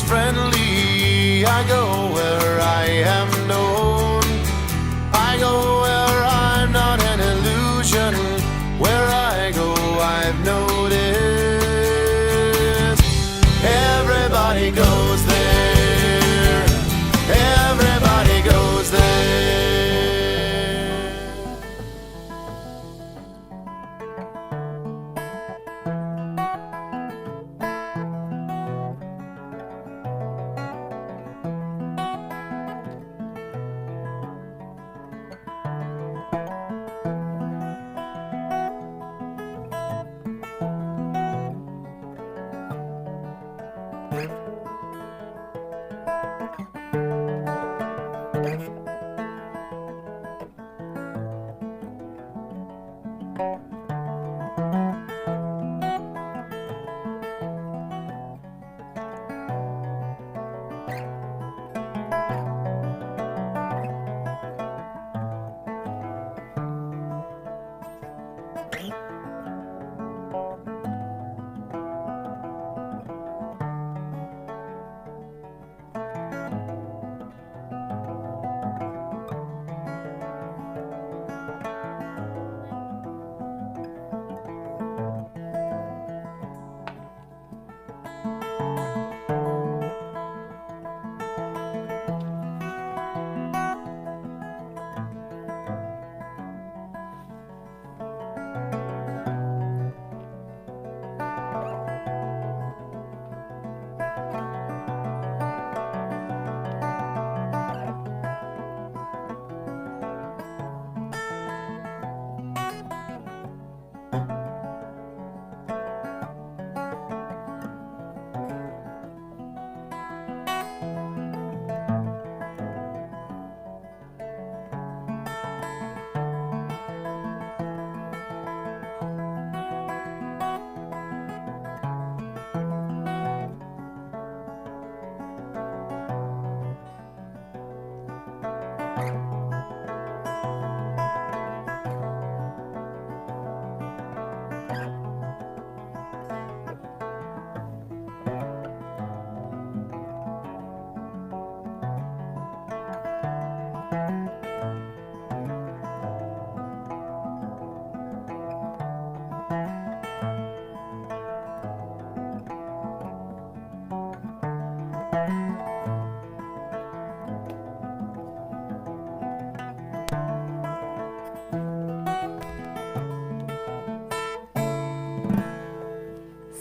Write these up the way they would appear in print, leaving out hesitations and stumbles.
friendly. I go where I am known. I go where I'm not an illusion. Where I go, I've noticed. Everybody goes there. Everybody goes there.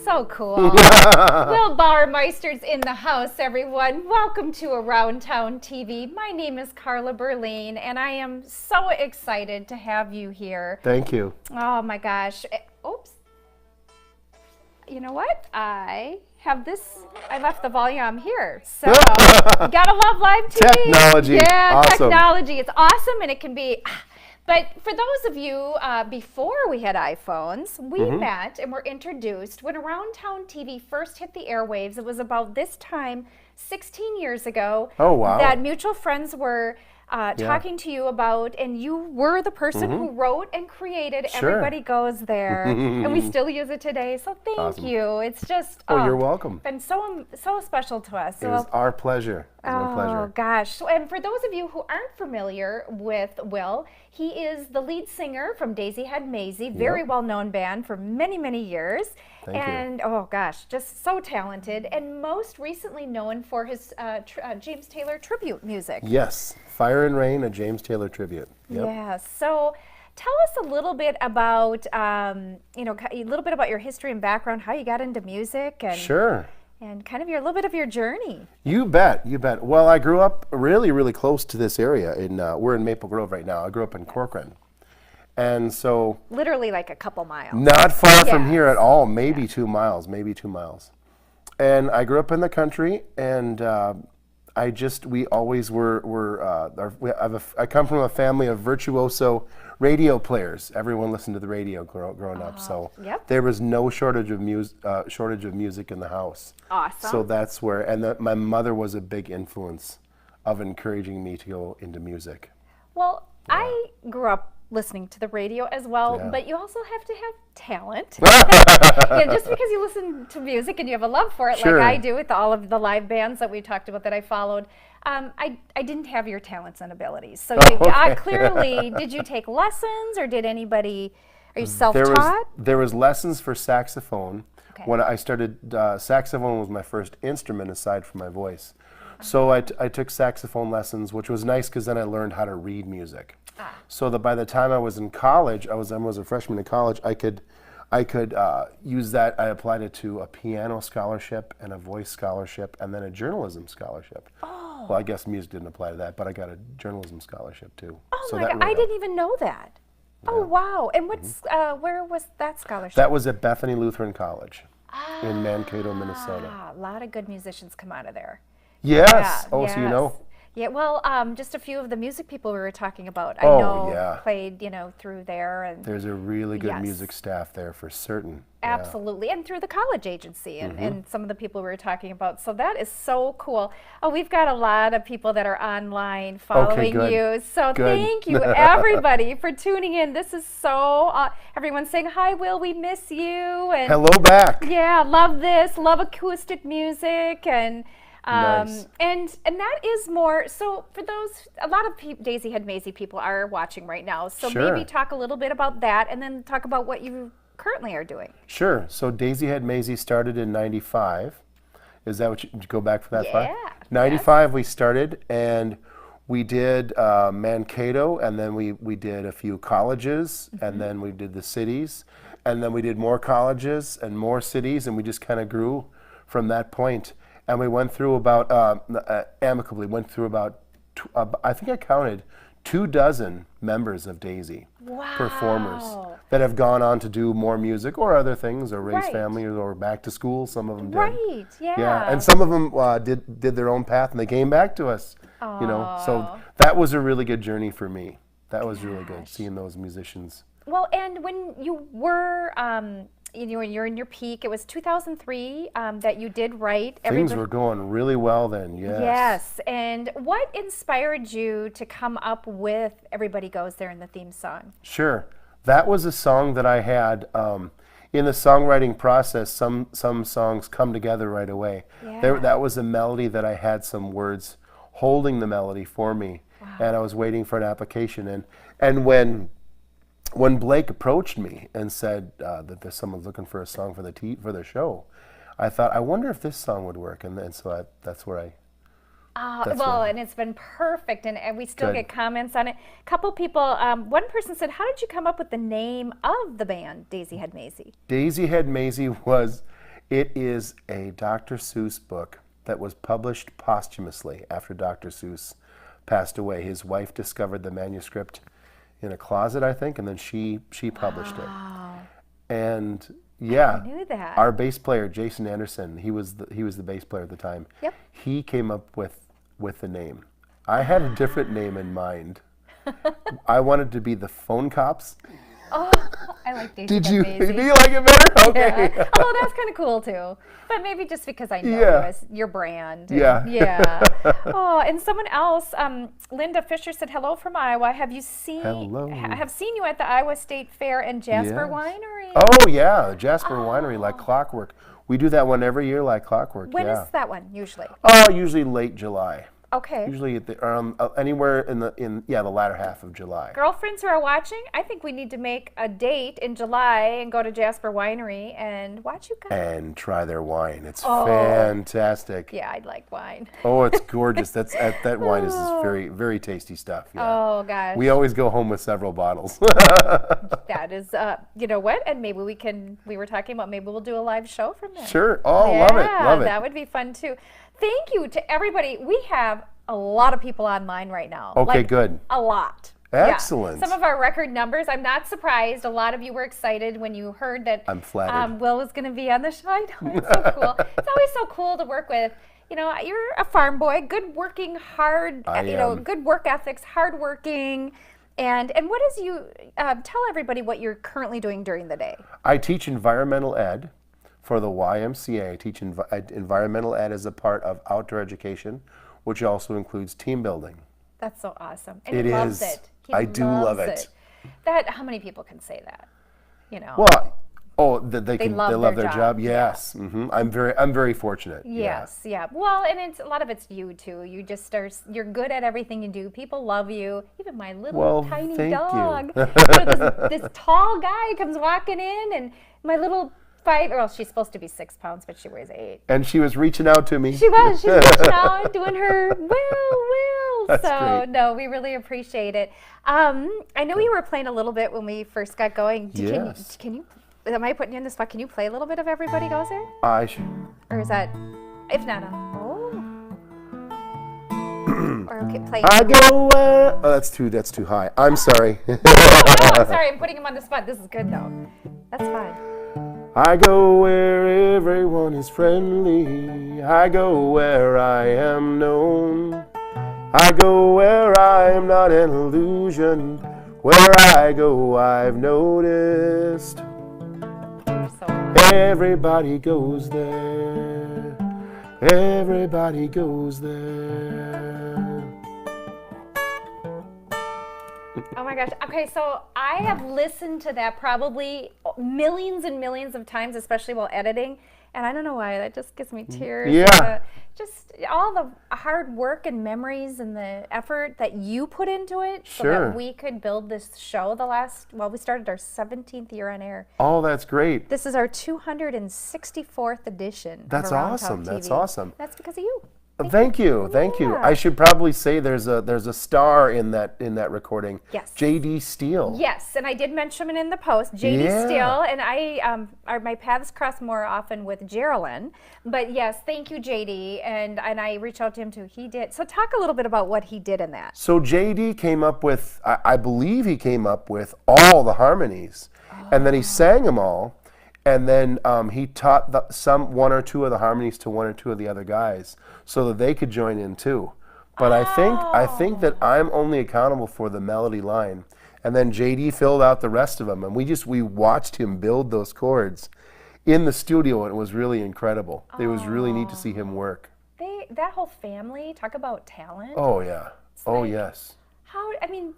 So cool. Will Bauermeister's in the house, everyone. Welcome to Around Town TV. My name is Carla Berlin, and I am so excited to have you here. Thank you. Oh my gosh. Oops. You know what? I left the volume here. So, gotta love live TV. Technology. Yeah, awesome. Technology. It's awesome, and it can be... But for those of you, before we had iPhones, we met and were introduced when Around Town TV first hit the airwaves. It was about this time, 16 years ago. Oh, wow. That mutual friends were talking to you about, and you were the person who wrote and created Everybody Goes There. And we still use it today, so thank you. It's just... you're welcome. Been so special to us. It was our pleasure. It was my pleasure. Oh, gosh. So, and for those of you who aren't familiar with Will, he is the lead singer from Dazy had Mazy, very well-known band for many, many years. Thank you. Oh gosh, just so talented, and most recently known for his James Taylor tribute music. Yes, Fire and Rain, a James Taylor tribute. Yep. Yeah, so tell us a little bit about, a little bit about your history and background, how you got into music, and Sure. And kind of a little bit of your journey. You bet, you bet. Well, I grew up really, really close to this area. We're in Maple Grove right now. I grew up in Corcoran. And so... Literally like a couple miles. Not far from here at all, maybe 2 miles, And I grew up in the country, and we always I come from a family of virtuoso radio players. Everyone listened to the radio growing up, so there was no shortage of music in the house. Awesome. So that's where, my mother was a big influence of encouraging me to go into music. Well, I grew up listening to the radio as well, Yeah. but you also have to have talent. Just because you listen to music and you have a love for it, Sure. like I do with all of the live bands that we talked about that I followed, I didn't have your talents and abilities. So clearly, did you take lessons or did anybody, are you self-taught? There was lessons for saxophone. Okay. When I started, saxophone was my first instrument aside from my voice. So I took saxophone lessons, which was nice because then I learned how to read music. So that by the time I was in college, I was a freshman in college, I could use that. I applied it to a piano scholarship and a voice scholarship and then a journalism scholarship. Oh. Well, I guess music didn't apply to that, but I got a journalism scholarship too. Oh So my that God, really I didn't helped. even know that. Oh, wow. And what's, where was that scholarship? That was at Bethany Lutheran College in Mankato, Minnesota. A lot of good musicians come out of there. Yes. Yeah, Oh, so you know. Yeah, well, just a few of the music people we were talking about, I Oh, know yeah. played, through there. And There's a really good Yes. music staff there for certain. absolutely, and through the college agency and some of the people we were talking about. So that is so cool. Oh, we've got a lot of people that are online following good. you. So Good. thank you, everybody, for tuning in. This is so, everyone's saying, hi, Will, we miss you. And Hello back. yeah, love this, love acoustic music, and Nice. and that is more. So for those, a lot of Dazy Had Mazy people are watching right now. So Sure. maybe talk a little bit about that, and then talk about what you currently are doing. Sure. So Dazy Had Mazy started in 95. Is that what you go back for that far? Yeah, 95 we started, and we did Mankato, and then we did a few colleges, and then we did the cities, and then we did more colleges and more cities, and we just kind of grew from that point. And we went through about, amicably, went through about, I think I counted 24 members of Dazy, performers that have gone on to do more music or other things, or raise Right. families, or back to school. Some of them did. Right, yeah. Yeah, and some of them did their own path, and they came back to us. So that was a really good journey for me. That was really good, seeing those musicians. Well, and when you were, you're in your peak, it was 2003 that you did write. Things were going really well then, yes. Yes, and what inspired you to come up with Everybody Goes There in the theme song? Sure. That was a song that I had, in the songwriting process, some songs come together right away. Yeah. That was a melody that I had some words holding the melody for me, and I was waiting for an application. And when Blake approached me and said that there's someone looking for a song for the show, I thought, I wonder if this song would work, and so that's where I. That's Well, right. and it's been perfect, and we still Good. get comments on it. A couple people, one person said, how did you come up with the name of the band, Dazy Had Mazy? Dazy Had Mazy it is a Dr. Seuss book that was published posthumously after Dr. Seuss passed away. His wife discovered the manuscript in a closet, I think, and then she published it. And yeah, I knew that. our bass player Jason Anderson, he was the bass player at the time. Yep. He came up with the name. I had a different name in mind. I wanted to be the Phone Cops. Oh, I like Dazy Did Had you? Mazy. Do you like it better? Okay. Yeah. Oh, that's kind of cool too. But maybe just because I know Yeah. you as your brand. and- Yeah. Yeah. Oh, and someone else, Linda Fisher said, hello from Iowa. Have you seen? Hello. Have seen you at the Iowa State Fair and Jasper Yes. Winery. Oh yeah, Jasper Winery, like clockwork. We do that one every year, like clockwork. When yeah. is that one usually? Oh, usually late July. Okay. Usually at the anywhere in the latter half of July. Girlfriends who are watching, I think we need to make a date in July and go to Jasper Winery and watch you guys. And try their wine. It's Oh. fantastic. Yeah, I'd like wine. Oh, it's gorgeous. That wine is very, very tasty stuff. Yeah. Oh gosh. We always go home with several bottles. That is, you know what? And maybe we were talking about maybe we'll do a live show from there. Sure. Oh, Yeah, love it. that would be fun too. Thank you to everybody. We have a lot of people online right now. Okay, Like, good. A lot. Yeah. Excellent. Some of our record numbers. I'm not surprised. A lot of you were excited when you heard that I'm flattered. Will was going to be on the show. I know, it's so cool. It's always so cool to work with. You know, you're a farm boy, good working, hard. I am. Good work ethics, hard working. And what is you tell everybody what you're currently doing during the day? I teach environmental ed for the YMCA. I teach environmental ed as a part of outdoor education, which also includes team building. That's so awesome. And It he loves is. it. He I do love loves it. that how many people can say that? Well, they love love their their job. job. Yes, I'm very fortunate. Yes, yeah. Well, and it's a lot of it's you too. You just you're good at everything you do. People love you. Even my little tiny thank you. dog. This tall guy comes walking in, and my little she's supposed to be 6 pounds, but she weighs 8. And she was reaching out to me. She's reaching out, doing her will. That's So great. no, we really appreciate it. I know you were playing a little bit when we first got going. Yes. Can you? Am I putting you in the spot? Can you play a little bit of Everybody Goes There? I should. Or is that, if not, or okay, play. I go where. Oh, that's too high. I'm sorry. No, I'm sorry, I'm putting him on the spot. This is good though. That's fine. I go where everyone is friendly. I go where I am known. I go where I am not an illusion. Where I go, I've noticed. So Everybody goes there. Everybody goes there. oh my gosh. Okay, so I have listened to that probably millions and millions of times, especially while editing. And I don't know why, that just gives me tears. Yeah. Just all the hard work and memories and the effort that you put into it so Sure. that we could build this show we started our 17th year on air. Oh, that's great. This is our 264th edition. That's of Around awesome. Town That's TV. awesome. That's because of you. Thank you. Yeah. I should probably say there's a star in that recording. Yes. J.D. Steele. Yes, and I did mention him in the post, J.D. Yeah. Steele, and my paths cross more often with Geraldine. But yes, thank you, J.D., and I reached out to him too. He did. So talk a little bit about what he did in that. So J.D. came up with, I believe he came up with all the harmonies, and then he sang them all, and then he taught one or two of the harmonies to one or two of the other guys, so that they could join in too. But I think that I'm only accountable for the melody line, and then J.D. filled out the rest of them, and we watched him build those chords in the studio, and it was really incredible. It was really neat to see him work. That whole family, talk about talent. Oh yeah. Oh yes.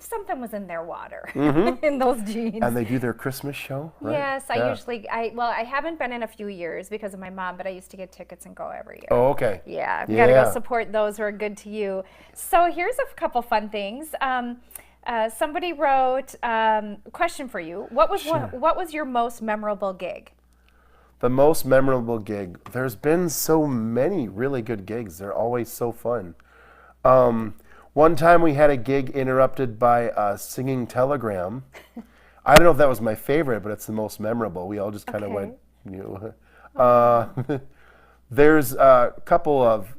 Something was in their water, in those genes. And they do their Christmas show, right? Yes, Yeah. I haven't been in a few years because of my mom, but I used to get tickets and go every year. Oh, okay. Yeah, I've got to go Yeah. support those who are good to you. So here's a couple fun things. Somebody wrote question for you. What was your most memorable gig? The most memorable gig. There's been so many really good gigs. They're always so fun. One time we had a gig interrupted by a singing telegram. I don't know if that was my favorite, but it's the most memorable. We all just kind of Okay. went, There's a couple of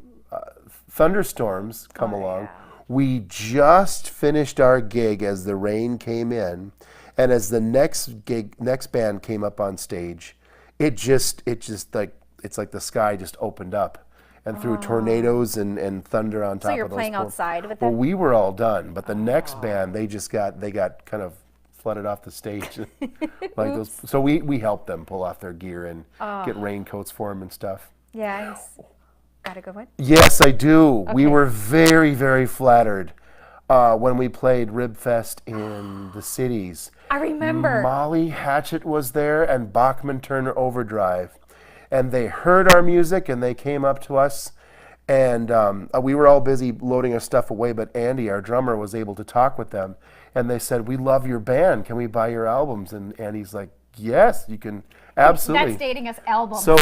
thunderstorms come along. yeah. We just finished our gig as the rain came in, and as the next band came up on stage, it's like the sky just opened up and threw tornadoes and thunder on top So you're of those. playing outside with Well, them? we were all done, but the next band, they got kind of flooded off the stage. Like those. So we helped them pull off their gear and get raincoats for them and stuff. Yes. Got a good one? Yes, I do. We Okay. were very, very flattered when we played Ribfest in the cities. I remember. Molly Hatchet was there and Bachman Turner Overdrive. And they heard our music and they came up to us. And we were all busy loading our stuff away, but Andy, our drummer, was able to talk with them. And they said, "We love your band. Can we buy your albums?" And Andy's like, "Yes, you can. Absolutely." That's dating us albums. So,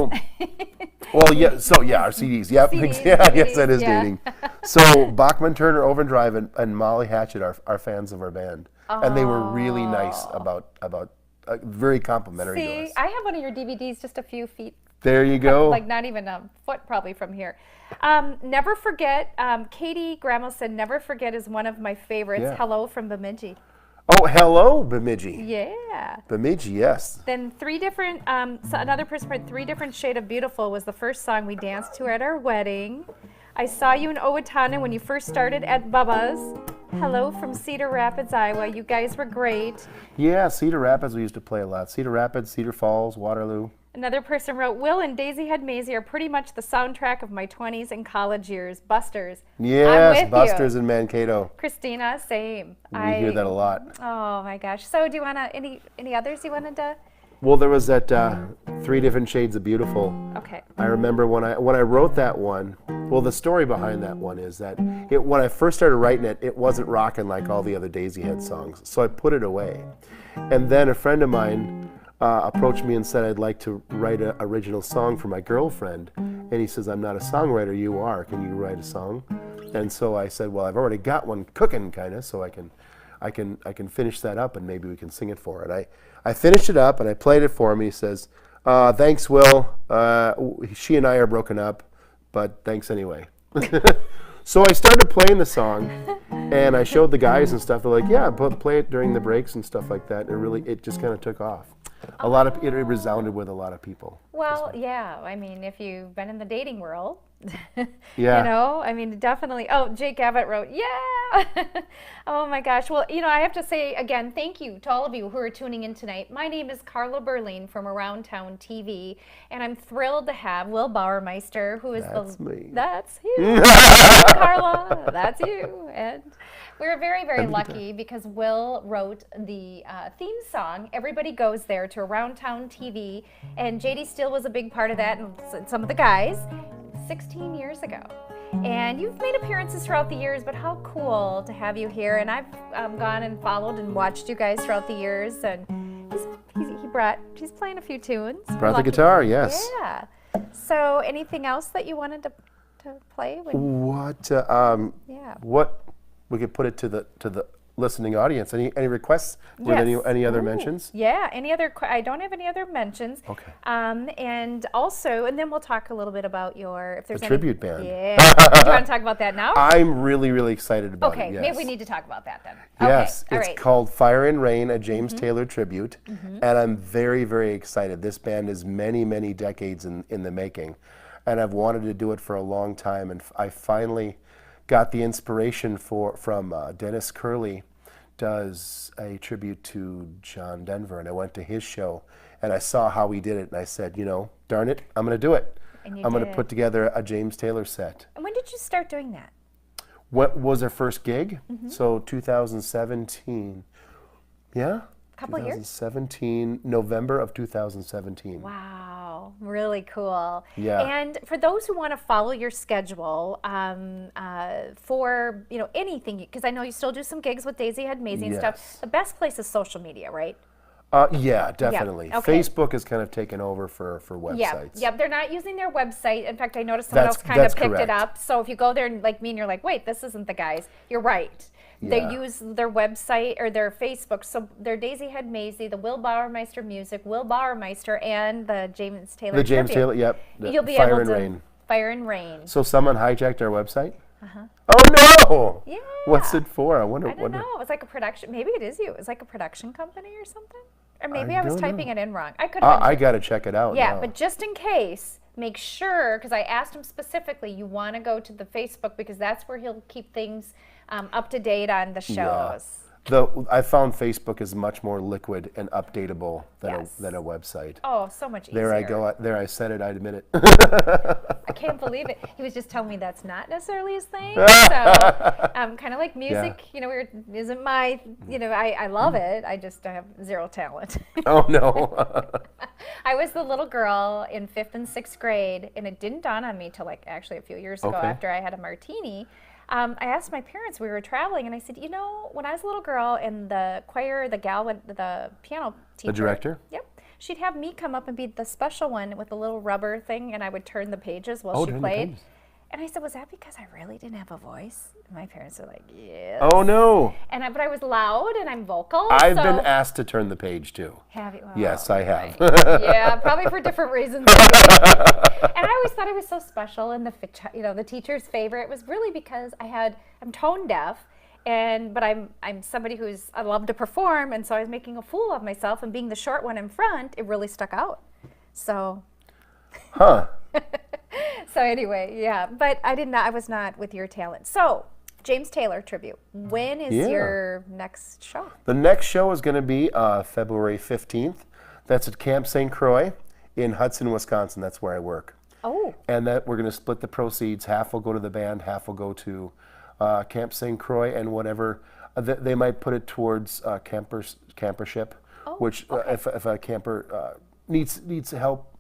well, yeah. So, yeah, our CDs. Yep. CDs, Yeah. Yes, that is yeah. dating. So, Bachman Turner Overdrive and Molly Hatchet are fans of our band, and they were really nice about very complimentary to See, us. I have one of your DVDs just a few feet, There you go. like not even a foot probably from here. Never Forget, Katie Gramo said Never Forget is one of my favorites. Yeah. Hello from Bemidji. Oh, hello, Bemidji. Yeah. Bemidji, yes. Then another person put Three Different Shade of Beautiful was the first song we danced to at our wedding. I saw you in Owatonna when you first started at Bubba's. Hello from Cedar Rapids, Iowa. You guys were great. Yeah, Cedar Rapids we used to play a lot. Cedar Rapids, Cedar Falls, Waterloo. Another person wrote, Will and Dazy Head Mazy are pretty much the soundtrack of my 20s and college years. Busters. Yes, I'm with Busters you. and Mankato. Christina, same. We hear that a lot. Oh my gosh. So do you want to, any others you wanted to? Well, there was that 3 Different Shades of Beautiful. Okay. I remember when I wrote that one. Well, the story behind that one is that when I first started writing it, it wasn't rocking like all the other Dazy Head songs, so I put it away. And then a friend of mine approached me and said I'd like to write an original song for my girlfriend. And he says, I'm not a songwriter, you are. Can you write a song? And so I said, well, I've already got one cooking, kind of, so I can finish that up and maybe we can sing it for her. And I finished it up and I played it for him. He says, thanks, Will. She and I are broken up, but thanks anyway. So I started playing the song, and I showed the guys and stuff. They're like, yeah, play it during the breaks and stuff like that. It just kind of took off. It resounded with a lot of people. Well, yeah. I mean, if you've been in the dating world, Yeah. you know, I mean, definitely. Oh, Jake Abbott wrote, yeah. Oh my gosh. Well, you know, I have to say again, thank you to all of you who are tuning in tonight. My name is Carla Berlin from Around Town TV, and I'm thrilled to have Will Bauermeister, who is That's me. That's you, Carla. That's you, and we're very, very lucky because Will wrote the theme song. Everybody goes there to Around Town TV, and JD Steele was a big part of that, and some of the guys. 16 years ago. And you've made appearances throughout the years, but how cool to have you here. And I've gone and followed and watched you guys throughout the years, and he's playing a few tunes. Brought the guitar, yes. Yeah. So anything else that you wanted to play? What we could put it to the listening audience. Any requests? Yes. Any other mentions? Yeah. Any other? I don't have any other mentions. Okay. And also, and then we'll talk a little bit about if there's any tribute band. Yeah. Do you want to talk about that now? I'm really, really excited about it. Okay, Yes. maybe we need to talk about that then. Yes, Okay, all it's right. called Fire and Rain, a James Taylor tribute, and I'm very, very excited. This band is many, many decades in the making, and I've wanted to do it for a long time, and I finally got the inspiration from Dennis Curley does a tribute to John Denver, and I went to his show, and I saw how he did it, and I said, darn it, I'm going to do it. And you I'm going to did. put together a James Taylor set. And when did you start doing that? What was our first gig? So 2017. Yeah? Couple years? 2017, November of 2017. Wow, really cool. Yeah. And for those who want to follow your schedule for anything, because I know you still do some gigs with Dazy Head Mazy and Yes. stuff. The best place is social media, right? Yeah, definitely. okay. Facebook has kind of taken over for websites. Yeah, they're not using their website. In fact, I noticed someone else kind of That's picked it correct. up. So if you go there and like me and you're like, wait, this isn't the guys. You're right. They Yeah. use their website or their Facebook. So their Dazy Head Mazy, the Will Bauermeister music, Will Bauermeister, and the James Taylor The James tribute. Taylor, yep. the You'll be Fire able and to Rain. Fire and Rain. So someone hijacked our website? Oh no! Yeah. What's it for? I wonder. I don't know. It's like a production. Maybe it is you. It's like a production company or something. Or maybe I was don't know. typing it in wrong. I could have been. I got to check it out. Yeah, now. but just in case, make sure, because I asked him specifically, you want to go to the Facebook because that's where he'll keep things up to date on the shows. I found Facebook is much more liquid and updatable than Yes. than a website. Oh, so much easier. There I go. There I said it. I admit it. I can't believe it. He was just telling me that's not necessarily his thing. So, kind of like music, isn't my, I love it. I have zero talent. Oh no. I was the little girl in 5th and 6th grade, and it didn't dawn on me till like actually a few years ago Okay. after I had a martini. I asked my parents, we were traveling, and I said, when I was a little girl in the choir, the piano teacher. The director? Yep. She'd have me come up and be the special one with the little rubber thing, and I would turn the pages while she turn the played. pages. And I said, was that because I really didn't have a voice? And my parents were like, yes. Oh no. But I was loud and I'm vocal. I've so been asked to turn the page too. Have you? Yes, I have. Yeah, probably for different reasons. And I always thought I was so special, and the teacher's favorite was really because I'm tone deaf, but I'm somebody I love to perform, and so I was making a fool of myself, and being the short one in front, it really stuck out. So. Huh. So anyway, yeah, but I was not with your talent. So, James Taylor tribute. When is your next show? The next show is going to be February 15th. That's at Camp St. Croix in Hudson, Wisconsin. That's where I work. Oh. And that we're going to split the proceeds. Half will go to the band, half will go to Camp St. Croix, and whatever they might put it towards campership, which if a camper needs help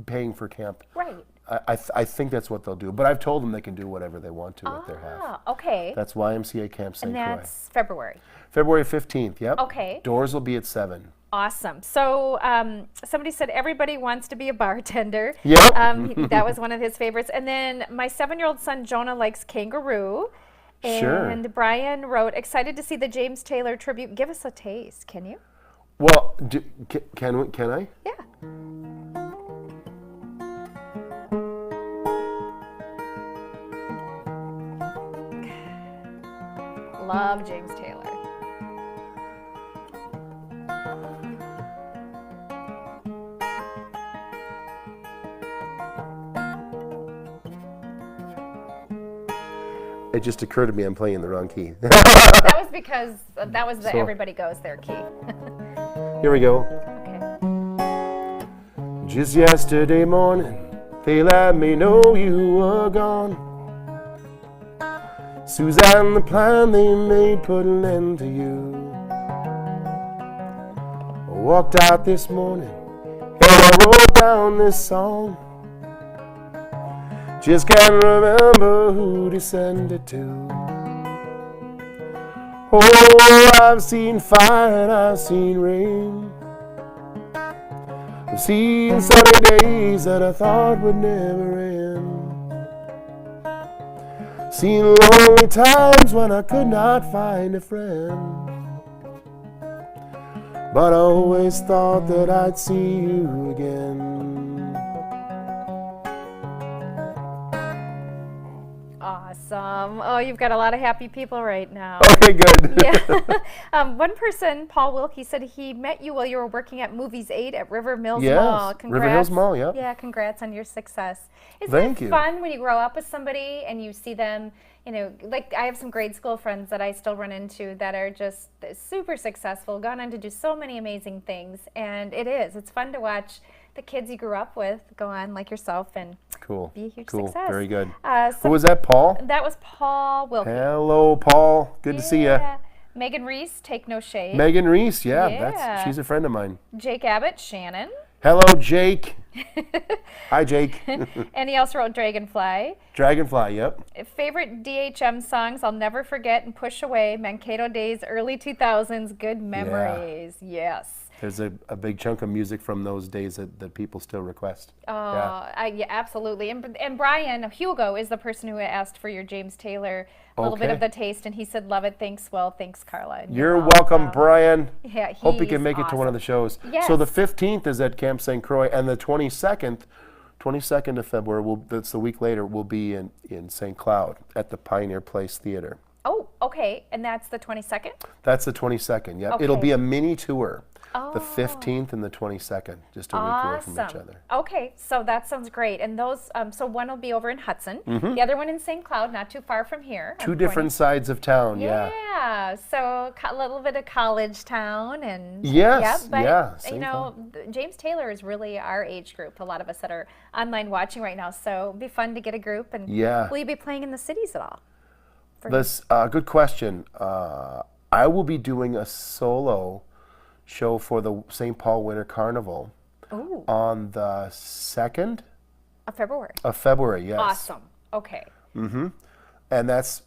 paying for camp, Right. I think that's what they'll do. But I've told them they can do whatever they want to with their half. Okay. That's YMCA Camp St. And Croix. that's February. February 15th, yep. Okay. Doors will be at 7. Awesome. So somebody said everybody wants to be a bartender. Yep. That was one of his favorites. And then my 7-year-old son Jonah likes kangaroo. Sure. And Brian wrote, excited to see the James Taylor tribute. Give us a taste, can you? Well, can I? Yeah. Love James Taylor. It just occurred to me I'm playing the wrong key. That was because that was the So- Everybody Goes There key. Here we go. Okay. Just yesterday morning, they let me know you were gone. Suzanne, the plan they made put an end to you. I walked out this morning and I wrote down this song. Just can't remember who to send it to. Oh, I've seen fire and I've seen rain. I've seen sunny days that I thought would never end. Seen lonely times when I could not find a friend. But I always thought that I'd see you again. Awesome. Oh, you've got a lot of happy people right now. Okay, good. Yeah. One person, Paul Wilkie, said he met you while you were working at Movies 8 at River Mills Yes, Mall. River Hills Mall, yep. Yeah, congrats on your success. Isn't Thank it you. fun when you grow up with somebody and you see them, you know, like I have some grade school friends that I still run into that are just super successful, gone on to do so many amazing things. And it's fun to watch the kids you grew up with go on like yourself and Cool. be a huge Cool. success. Very good. So Who was that, Paul? that was Paul Wilkie. Hello, Paul. Good to see you. Megan Reese, take no shade. Megan Reese, Yeah. she's a friend of mine. Jake Abbott, Shannon. Hello, Jake. Hi, Jake. And he also wrote Dragonfly. Dragonfly, yep. Favorite DHM songs I'll never forget and push away. Mankato days, early 2000s, good memories. Yes. There's a big chunk of music from those days that people still request. Oh, yeah, absolutely. And Brian, Hugo, is the person who asked for your James Taylor, a little bit Okay. of the taste, and he said, love it, thanks, well, thanks, Carla. And You're welcome, Brian. Yeah, Hope you he's can make it to one of the shows. Yes. So the 15th is at Camp St. Croix, and the 22nd of February, that's the week later, will be in St. Cloud at the Pioneer Place Theater. Oh, okay, and that's the 22nd? That's the 22nd, yep. It'll Okay. be a mini tour. Oh. The 15th and the 22nd, just a week away from each Awesome. other. Okay, so that sounds great. And those, so one will be over in Hudson, the other one in St. Cloud, not too far from here. Two different sides of town, yeah. Yeah, so a little bit of college town and Yes, but yeah, you St. know, James Taylor is really our age group. A lot of us that are online watching right now, so it'd be fun to get a group. And Yeah. will you be playing in the cities at all? This good question. I will be doing a solo show for the St. Paul Winter Carnival Ooh, on the 2nd February. of February, yes. Awesome. Okay. And that's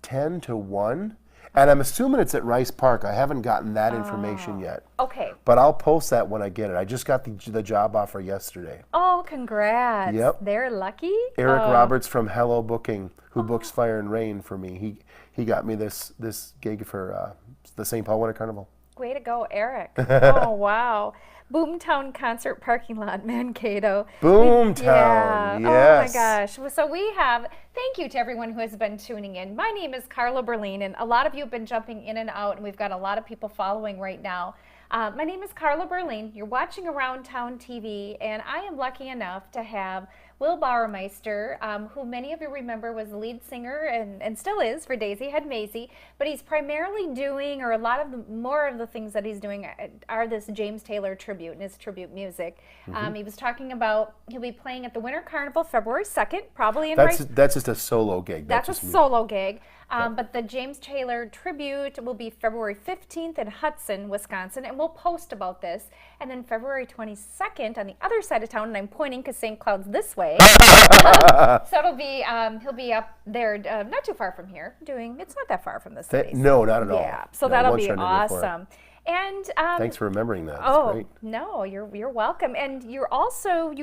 10 to 1. And I'm assuming it's at Rice Park. I haven't gotten that information yet. Okay. But I'll post that when I get it. I just got the job offer yesterday. Oh, congrats. Yep. They're lucky. Eric Oh. Roberts from Hello Booking, who books Fire and Rain for me. He got me this gig for the St. Paul Winter Carnival. Way to go, Eric. Oh, wow. Boomtown Concert Parking Lot, Mankato. Boomtown, Yeah. yes. Oh, my gosh. So we have Thank you to everyone who has been tuning in. My name is Carla Berlin, and a lot of you have been jumping in and out, and we've got a lot of people following right now. My name is Carla Berlin. You're watching Around Town TV, and I am lucky enough to have Will Bauermeister, who many of you remember was the lead singer and still is for Dazy had Mazy, but he's primarily doing, or a lot of more of the things that he's doing are this James Taylor tribute and his tribute music. He was talking about he'll be playing at the Winter Carnival February 2nd, probably in That's just a solo gig. That's a solo gig. But the James Taylor tribute will be February 15th in Hudson, Wisconsin, and we'll post about this. And then February 22nd on the other side of town, and I'm pointing because St. Cloud's this way. So it'll be, he'll be up there, not too far from here, it's not that far from the city. No, not at all. Yeah, so No, that'll once be you're under before. awesome. And Thanks for remembering that. That's great. no, you're welcome. And you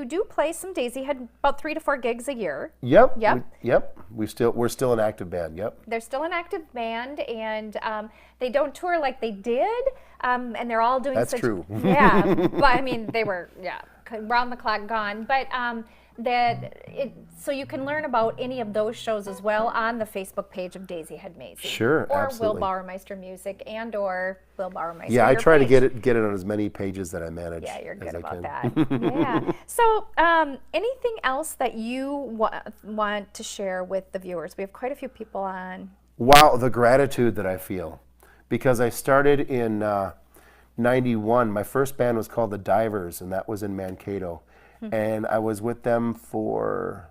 do play some Dazy, had about 3 to 4 gigs a year. Yep. Yep. We're still an active band. Yep. They're still an active band, and they don't tour like they did, and they're all doing. That's true. Yeah, but I mean they were round the clock gone, but so you can learn about any of those shows as well on the Facebook page of Dazy had Mazy. Sure, or absolutely. Will Bauermeister Music or Will Bauermeister. Yeah, I try to page. get it on as many pages that I manage. Yeah, you're as good I about can. that. Yeah. So, anything else that you want to share with the viewers? We have quite a few people on. Wow, the gratitude that I feel, because I started in '91. My first band was called the Divers, and that was in Mankato, and I was with them for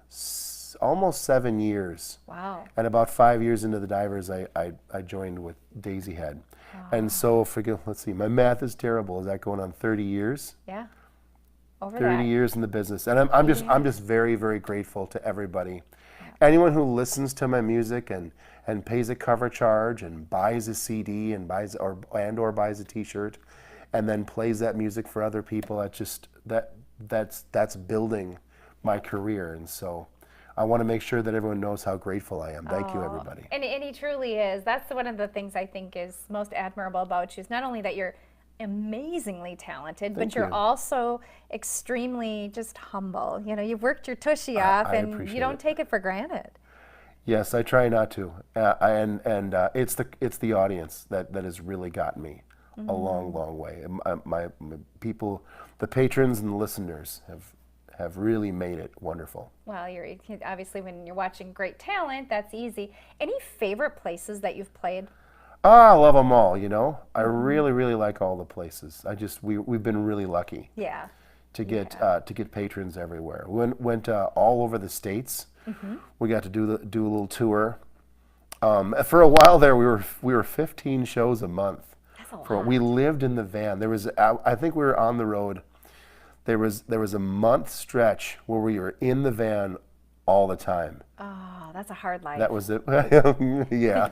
almost 7 years. Wow. And about 5 years into the Divers, I joined with Dazy Head. And so, let's see, my math is terrible. Is that going on 30 years? Yeah. Over 30 that. years in the business. And I'm just very, very grateful to everybody. Anyone who listens to my music and pays a cover charge and buys a CD and buys or buys a t-shirt and then plays that music for other people, that's building my career. And so I want to make sure that everyone knows how grateful I am. Thank you, everybody. And he truly is. That's one of the things I think is most admirable about you, is not only that you're amazingly talented, but you're you. also extremely just humble. You know, you've worked your tushy off, I and appreciate you don't it. take it for granted. Yes, I try not to. It's the audience that has really gotten me a long, long way. My people, the patrons and the listeners have really made it wonderful. Well, obviously when you're watching great talent, that's easy. Any favorite places that you've played? I love them all, you know. I really, really like all the places. We've been really lucky Yeah. to get patrons everywhere. Went all over the states. We got to do a little tour. For a while there, we were 15 shows a month. That's a lot. We lived in the van. I think we were on the road. There was a month stretch where we were in the van all the time. Oh, that's a hard life. That was it. Yeah,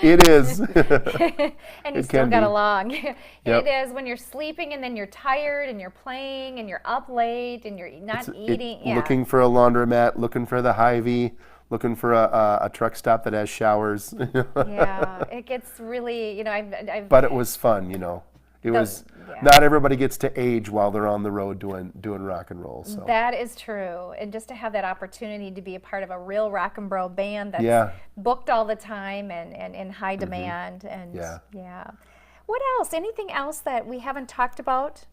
it is. And you It still can got be. along. Yep. It is when you're sleeping and then you're tired and you're playing and you're up late and you're not eating. Yeah. Looking for a laundromat, looking for the Hy-Vee, looking for a truck stop that has showers. Yeah, it gets really, I've But it was fun, you know. Not everybody gets to age while they're on the road doing rock and roll. So That is true. And just to have that opportunity to be a part of a real rock and roll band that's booked all the time and in high demand. And yeah. What else? Anything else that we haven't talked about?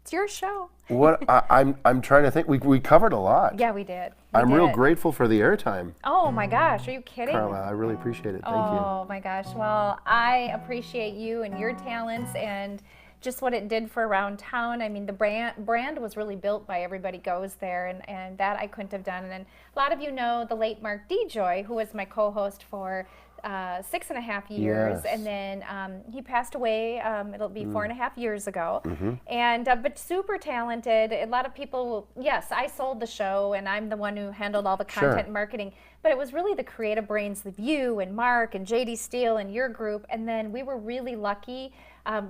It's your show. I'm trying to think. We covered a lot. Yeah, we did. I'm real grateful for the airtime. Oh my gosh, are you kidding? Carla, I really appreciate it. Thank you. Oh my gosh. Well, I appreciate you and your talents and just what it did for Around Town. I mean, the brand was really built by Everybody Goes There, and that I couldn't have done. And then a lot of you know the late Mark DeJoy, who was my co-host for 6.5 years, Yes. and then he passed away. It'll be 4.5 years ago, and but super talented. A lot of people. Yes, I sold the show, and I'm the one who handled all the content and marketing. But it was really the creative brains of you and Mark and JD Steele and your group, and then we were really lucky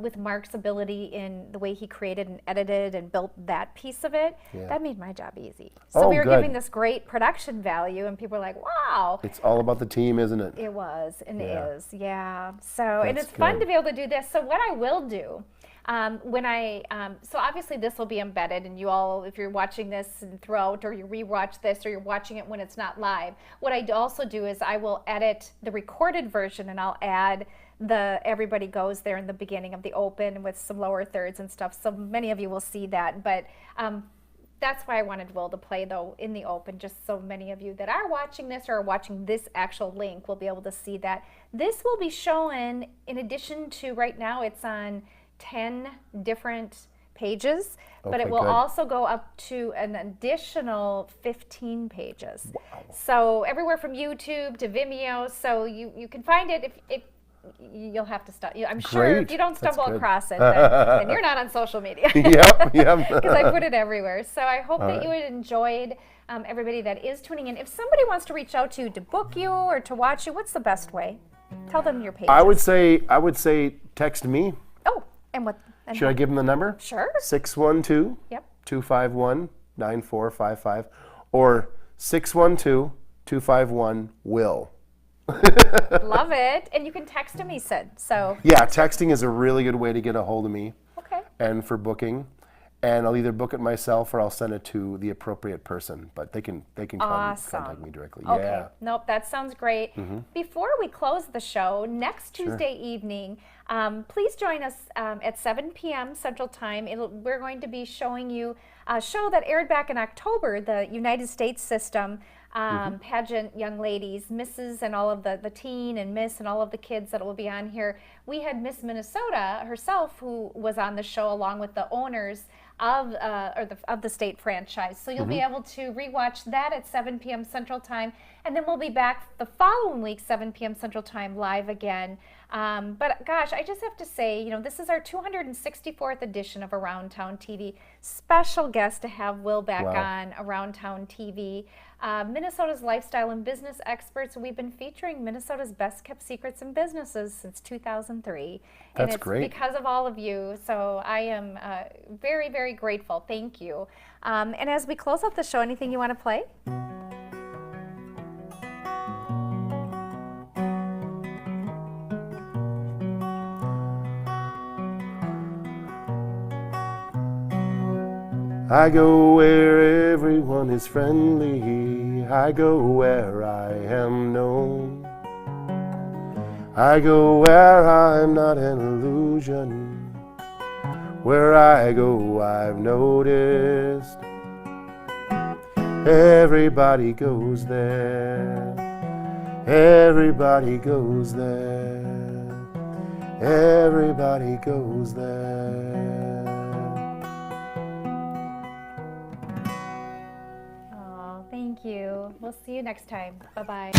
with Mark's ability in the way he created and edited and built that piece of it. That made my job easy. So we were giving this great production value, and people were like, wow. It's all about the team, isn't it? It was, and it is, yeah. So, and it's fun to be able to do this. So what I will do, When I so obviously this will be embedded, and you all, if you're watching this throughout, or you rewatch this, or you're watching it when it's not live, what I also do is I will edit the recorded version, and I'll add the everybody goes there in the beginning of the open with some lower thirds and stuff. So many of you will see that, but that's why I wanted Will to play though in the open, just so many of you that are watching this or are watching this actual link will be able to see that. This will be shown in addition to, right now it's on 10 different pages, but Okay, it will good. also go up to an additional 15 pages. Wow. So everywhere from YouTube to Vimeo, so you can find it if you'll have to stop. I'm sure if Great. you don't That's stumble good. across it, then you're not on social media. Yep. Because I put it everywhere. So I hope that right. you enjoyed, everybody that is tuning in. If somebody wants to reach out to you to book you or to watch you, what's the best way? Tell them your page. I would say text me. Oh, and what? And Should I give them the number? Sure. 612 Yep. 251 9455 or 612 251 Will. Love it. And you can text him, he said. So, Yeah, texting is a really good way to get a hold of me okay. and for booking. And I'll either book it myself or I'll send it to the appropriate person. But they can contact me directly. Okay. Yeah. Nope, that sounds great. Before we close the show, next Tuesday evening, please join us at 7 p.m. Central Time. We're going to be showing you a show that aired back in October, the United States System pageant young ladies, Mrs. and all of the teen and Miss and all of the kids that will be on here. We had Miss Minnesota herself who was on the show along with the owners of the state franchise. So you'll be able to rewatch that at 7 p.m. Central Time, and then we'll be back the following week, 7 p.m. Central Time, live again. But gosh, I just have to say, this is our 264th edition of Around Town TV. Special guest to have Will back on Around Town TV. Minnesota's lifestyle and business experts. We've been featuring Minnesota's best kept secrets and businesses since 2003. That's and it's great. because of all of you. So I am very, very grateful. Thank you. And as we close out the show, anything you want to play? I go where everyone is friendly. I go where I am known. I go where I'm not an illusion. Where I go, I've noticed everybody goes there. Everybody goes there. Everybody goes there. Oh, thank you. We'll see you next time. Bye-bye.